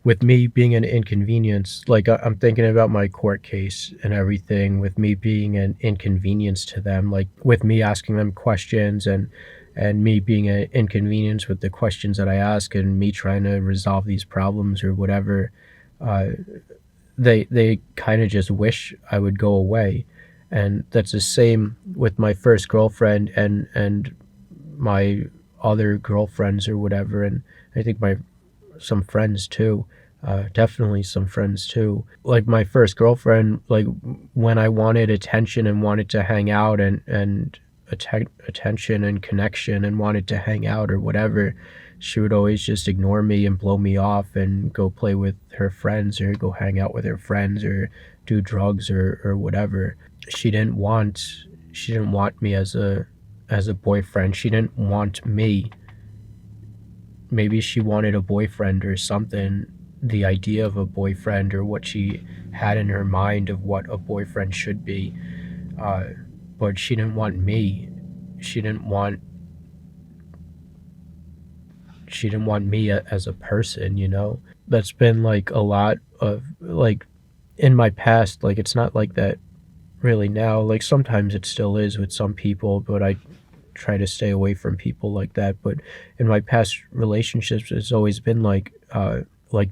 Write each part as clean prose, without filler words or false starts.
with me being an inconvenience, like I'm thinking about my court case and everything, with me being an inconvenience to them, like with me asking them questions and me being an inconvenience with the questions that I ask and me trying to resolve these problems or whatever. uh, they kind of just wish I would go away. And that's the same with my first girlfriend and my other girlfriends or whatever, and I think my some friends too. Definitely some friends too. Like my first girlfriend, like when I wanted attention and wanted to hang out and attention and connection and wanted to hang out or whatever, she would always just ignore me and blow me off and go play with her friends or go hang out with her friends or do drugs or whatever. She didn't want she didn't want me as a boyfriend. She didn't want me. Maybe she wanted a boyfriend or something, the idea of a boyfriend or what she had in her mind of what a boyfriend should be. uh, but she didn't want me. she didn't want she didn't want me as a person, you know. That's been like a lot of like in my past. Like it's not like that really now. Like sometimes it still is with some people, but I try to stay away from people like that. But in my past relationships, it's always been like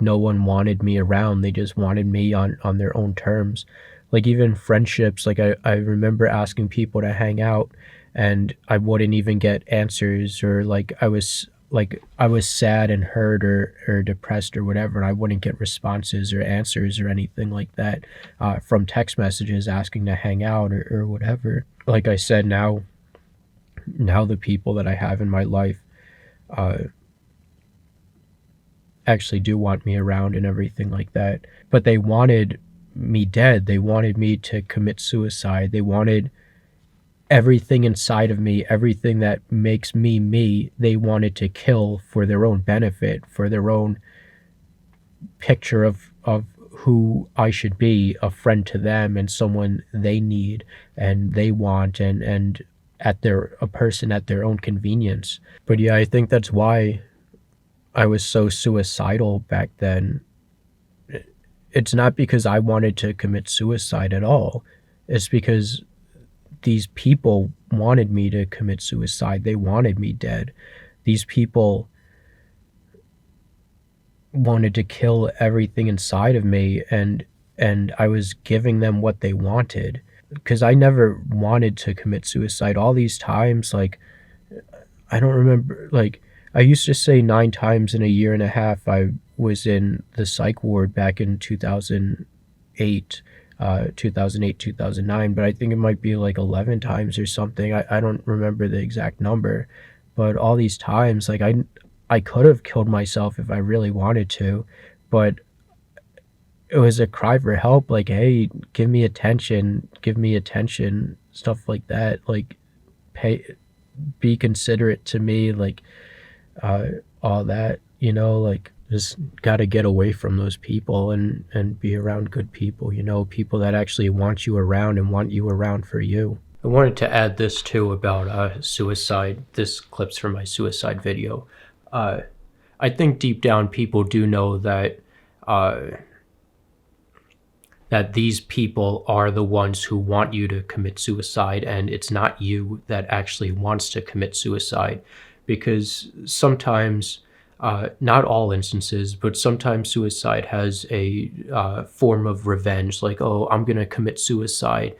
no one wanted me around. They just wanted me on their own terms. Like even friendships, like I remember asking people to hang out and I wouldn't even get answers, or like I was sad and hurt or depressed or whatever, and I wouldn't get responses or answers or anything like that from text messages asking to hang out or whatever. Like I said, now the people that I have in my life uh, actually do want me around and everything like that. But they wanted me dead. They wanted me to commit suicide. They wanted everything inside of me, everything that makes me me, they wanted to kill for their own benefit, for their own picture of who I should be, a friend to them and someone they need and they want, and at their a person at their own convenience. But yeah, I think that's why I was so suicidal back then. It's not because I wanted to commit suicide at all. It's because these people wanted me to commit suicide. They wanted me dead. These people wanted to kill everything inside of me, and I was giving them what they wanted, because I never wanted to commit suicide. All these times, like I don't remember, like I used to say 9 times in a year and a half I was in the psych ward back in 2008, 2009, but I think it might be like 11 times or something. I don't remember the exact number, but all these times, like I could have killed myself if I really wanted to, but it was a cry for help, like, hey, give me attention, stuff like that, like pay be considerate to me, like uh all that, you know, like just got to get away from those people and be around good people, you know, people that actually want you around and want you around for you. I wanted to add this too about suicide. This clip's from my suicide video. uh I think deep down people do know uh that these people are the ones who want you to commit suicide, and it's not you that actually wants to commit suicide. Because sometimes, not all instances, but sometimes suicide has a form of revenge, like, oh, I'm going to commit suicide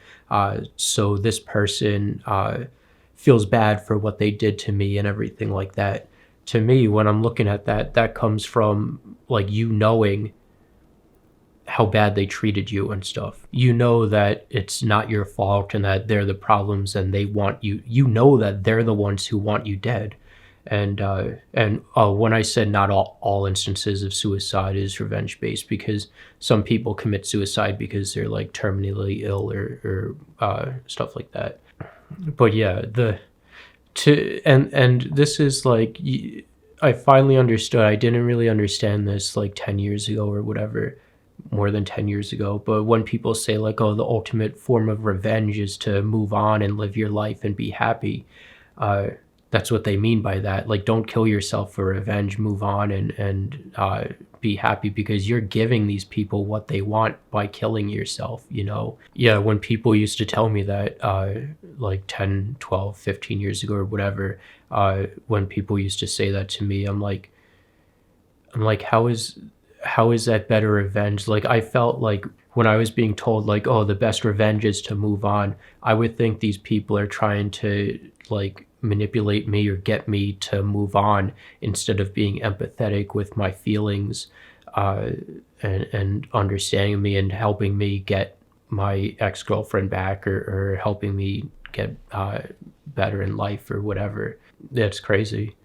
so this person feels bad for what they did to me and everything like that. To me, when I'm looking at that, that comes from like you knowing how bad they treated you and stuff. You know that it's not your fault and that they're the problems and they want you. You know that they're the ones who want you dead. And when I said not all instances of suicide is revenge based, because some people commit suicide because they're like terminally ill or stuff like that. But yeah, the to and this is like I finally understood. I didn't really understand this like 10 years ago or whatever, more than 10 years ago. But when people say like, oh, the ultimate form of revenge is to move on and live your life and be happy, uh, that's what they mean by that. Like, don't kill yourself for revenge, move on and be be happy because you're giving these people what they want by killing yourself, you know? Yeah, when people used to tell me that, like 10, 12, 15 years ago or whatever, when people used to say that to me, I'm like, how is that better revenge? Like, I felt like when I was being told, like, oh, the best revenge is to move on, I would think these people are trying to, like, manipulate me or get me to move on instead of being empathetic with my feelings, uh, and understanding me and helping me get my ex-girlfriend back, or helping me get better in life or whatever. That's crazy.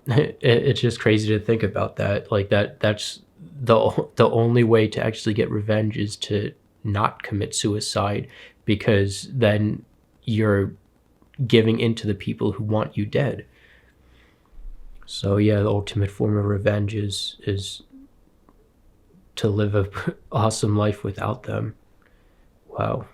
It's just crazy to think about that. Like that's the only way to actually get revenge is to not commit suicide, because then you're giving in to the people who want you dead. So yeah, the ultimate form of revenge is to live a awesome life without them. Wow.